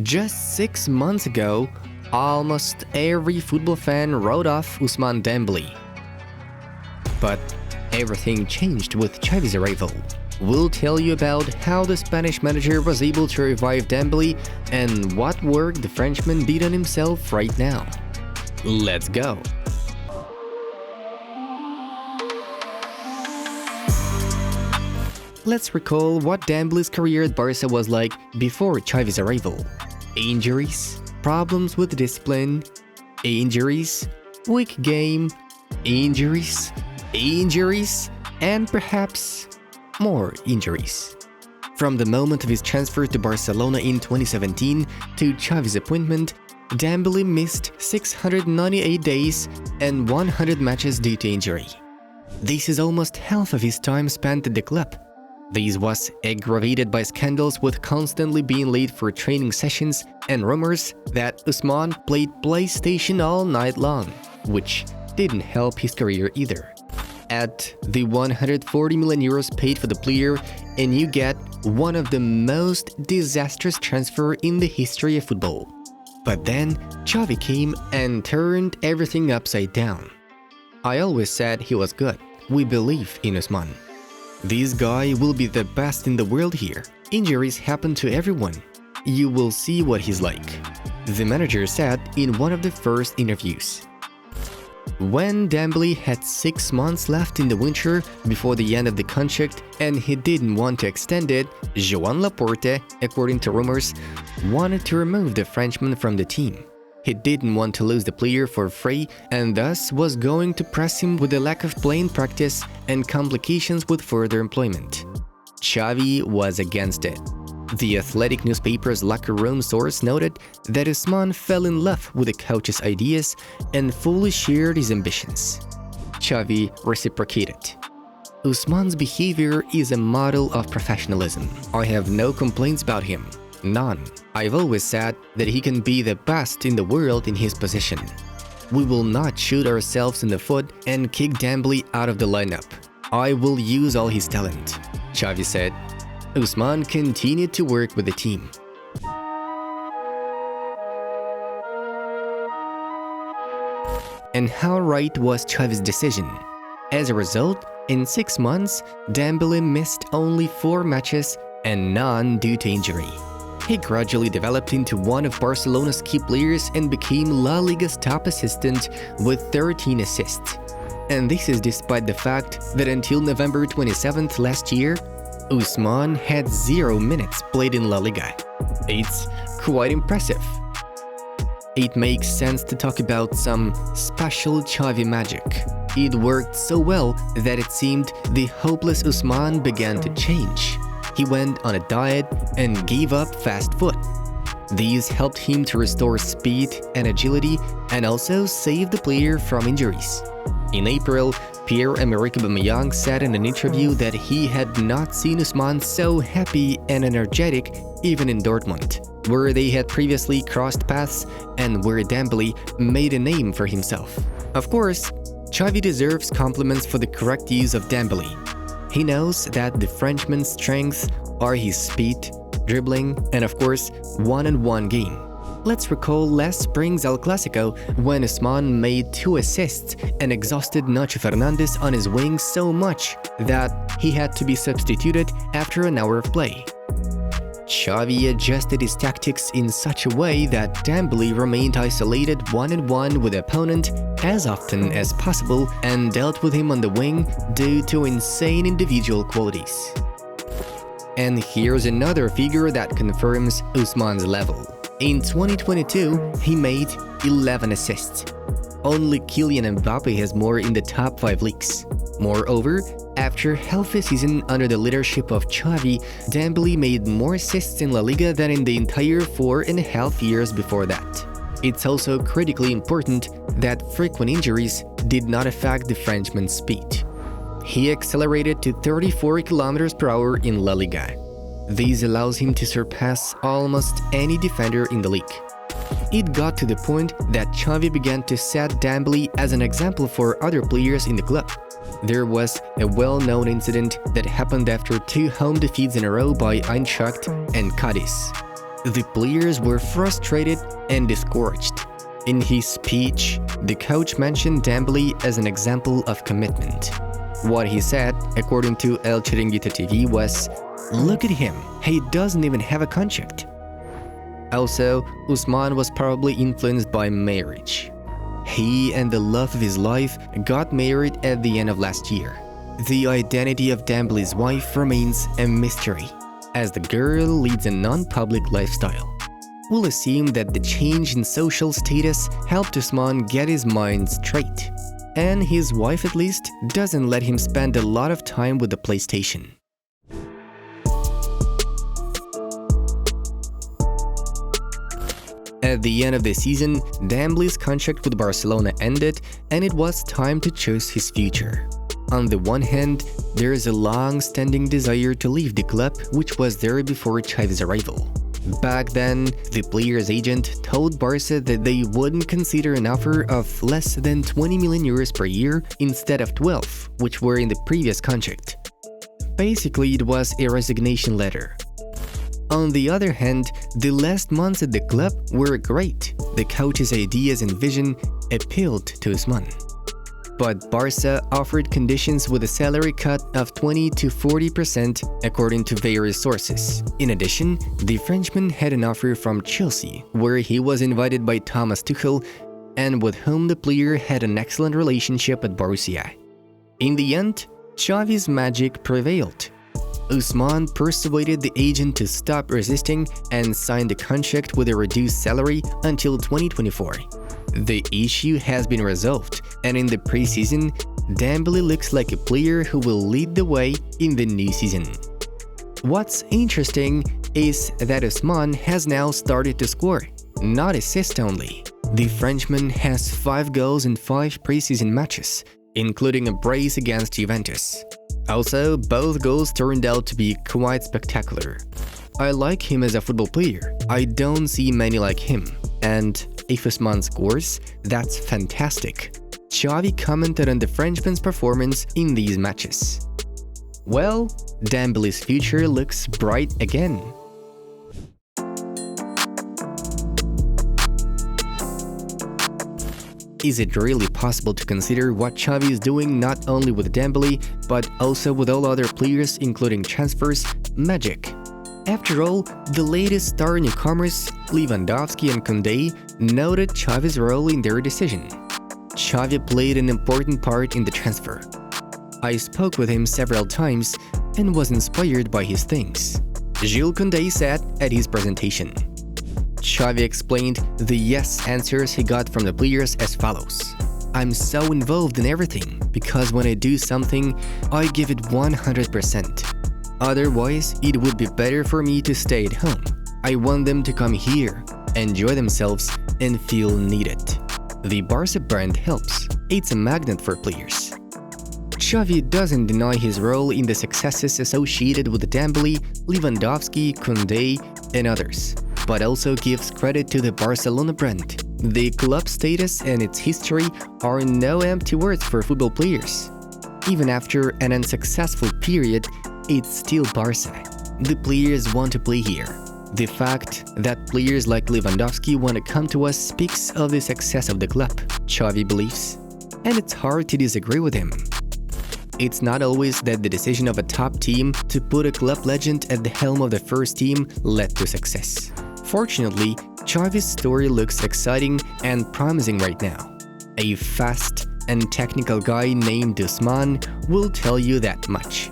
Just 6 months ago, almost every football fan wrote off Ousmane Dembele. But everything changed with Xavi's arrival. We'll tell you about how the Spanish manager was able to revive Dembele and what work the Frenchman did on himself right now. Let's go! Let's recall what Dembele's career at Barca was like before Xavi's arrival. Injuries, problems with discipline, injuries, weak game, injuries, and perhaps more injuries. From the moment of his transfer to Barcelona in 2017 to Xavi's appointment, Dembele missed 698 days and 100 matches due to injury. This is almost half of his time spent at the club. This was aggravated by scandals with constantly being late for training sessions and rumors that Ousmane played PlayStation all night long, which didn't help his career either. Add the 140 million euros paid for the player and you get one of the most disastrous transfers in the history of football. But then Xavi came and turned everything upside down. I always said he was good. We believe in Ousmane. This guy will be the best in the world here. Injuries happen to everyone. You will see what he's like, the manager said in one of the first interviews. When Dembele had 6 months left in the winter before the end of the contract and he didn't want to extend it, Joan Laporte, according to rumors, wanted to remove the Frenchman from the team. He didn't want to lose the player for free and thus was going to press him with a lack of playing practice and complications with further employment. Xavi was against it. The Athletic newspaper's locker room source noted that Ousmane fell in love with the coach's ideas and fully shared his ambitions. Xavi reciprocated. Ousmane's behavior is a model of professionalism. I have no complaints about him. None. I've always said that he can be the best in the world in his position. We will not shoot ourselves in the foot and kick Dembele out of the lineup. I will use all his talent, Xavi said. Ousmane continued to work with the team. And how right was Xavi's decision? As a result, in 6 months, Dembele missed only 4 matches and none due to injury. He gradually developed into one of Barcelona's key players and became La Liga's top assistant with 13 assists. And this is despite the fact that until November 27th last year, Ousmane had 0 minutes played in La Liga. It's quite impressive. It makes sense to talk about some special Xavi magic. It worked so well that it seemed the hopeless Ousmane began to change. He went on a diet and gave up fast foot. These helped him to restore speed and agility and also save the player from injuries. In April, Pierre-Emerick Aubameyang said in an interview that he had not seen Ousmane so happy and energetic even in Dortmund, where they had previously crossed paths and where Dembele made a name for himself. Of course, Xavi deserves compliments for the correct use of Dembele. He knows that the Frenchman's strengths are his speed, dribbling, and of course, one-on-one game. Let's recall last spring's El Clasico when Ousmane made 2 assists and exhausted Nacho Fernandez on his wing so much that he had to be substituted after an hour of play. Xavi adjusted his tactics in such a way that Dembele remained isolated one-on-one with the opponent as often as possible and dealt with him on the wing due to insane individual qualities. And here's another figure that confirms Ousmane's level. In 2022, he made 11 assists. Only Kylian Mbappe has more in the top 5 leagues. Moreover, after half a season under the leadership of Xavi, Dembele made more assists in La Liga than in the entire 4.5 years before that. It's also critically important that frequent injuries did not affect the Frenchman's speed. He accelerated to 34 km per hour in La Liga. This allows him to surpass almost any defender in the league. It got to the point that Xavi began to set Dembele as an example for other players in the club. There was a well-known incident that happened after 2 home defeats in a row by Eintracht and Cadiz. The players were frustrated and discouraged. In his speech, the coach mentioned Dembele as an example of commitment. What he said, according to El Chiringuito TV, was, "Look at him, he doesn't even have a contract." Also, Ousmane was probably influenced by marriage. He and the love of his life got married at the end of last year. The identity of Dembele's wife remains a mystery, as the girl leads a non-public lifestyle. We'll assume that the change in social status helped Ousmane get his mind straight, and his wife at least doesn't let him spend a lot of time with the PlayStation. At the end of the season, Dembele's contract with Barcelona ended, and it was time to choose his future. On the one hand, there is a long-standing desire to leave the club, which was there before Xavi's arrival. Back then, the player's agent told Barca that they wouldn't consider an offer of less than 20 million euros per year instead of 12, which were in the previous contract. Basically, it was a resignation letter. On the other hand, the last months at the club were great. The coach's ideas and vision appealed to Ousmane. But Barca offered conditions with a salary cut of 20 to 40% according to various sources. In addition, the Frenchman had an offer from Chelsea, where he was invited by Thomas Tuchel and with whom the player had an excellent relationship at Borussia. In the end, Xavi's magic prevailed. Ousmane persuaded the agent to stop resisting and signed a contract with a reduced salary until 2024. The issue has been resolved, and in the preseason, Dembele looks like a player who will lead the way in the new season. What's interesting is that Ousmane has now started to score, not assist only. The Frenchman has 5 goals in 5 preseason matches, including a brace against Juventus. Also, both goals turned out to be quite spectacular. I like him as a football player. I don't see many like him. And if Ousmane scores, that's fantastic. Xavi commented on the Frenchman's performance in these matches. Well, Dembele's future looks bright again. Is it really possible to consider what Xavi is doing not only with Dembele, but also with all other players including transfers, magic? After all, the latest star newcomers, Lewandowski and Koundé, noted Xavi's role in their decision. Xavi played an important part in the transfer. I spoke with him several times and was inspired by his things. Jules Koundé said at his presentation. Xavi explained the yes answers he got from the players as follows. "I'm so involved in everything because when I do something, I give it 100%. Otherwise, it would be better for me to stay at home. I want them to come here, enjoy themselves, and feel needed." The Barca brand helps. It's a magnet for players. Xavi doesn't deny his role in the successes associated with Dembele, Lewandowski, Koundé, and others, but also gives credit to the Barcelona brand. The club status and its history are no empty words for football players. Even after an unsuccessful period, it's still Barca. The players want to play here. The fact that players like Lewandowski want to come to us speaks of the success of the club, Xavi believes. And it's hard to disagree with him. It's not always that the decision of a top team to put a club legend at the helm of the first team led to success. Fortunately, Xavi's story looks exciting and promising right now. A fast and technical guy named Ousmane will tell you that much.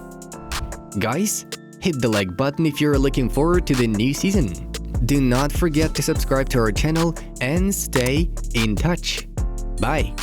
Guys, hit the like button if you're looking forward to the new season. Do not forget to subscribe to our channel and stay in touch. Bye!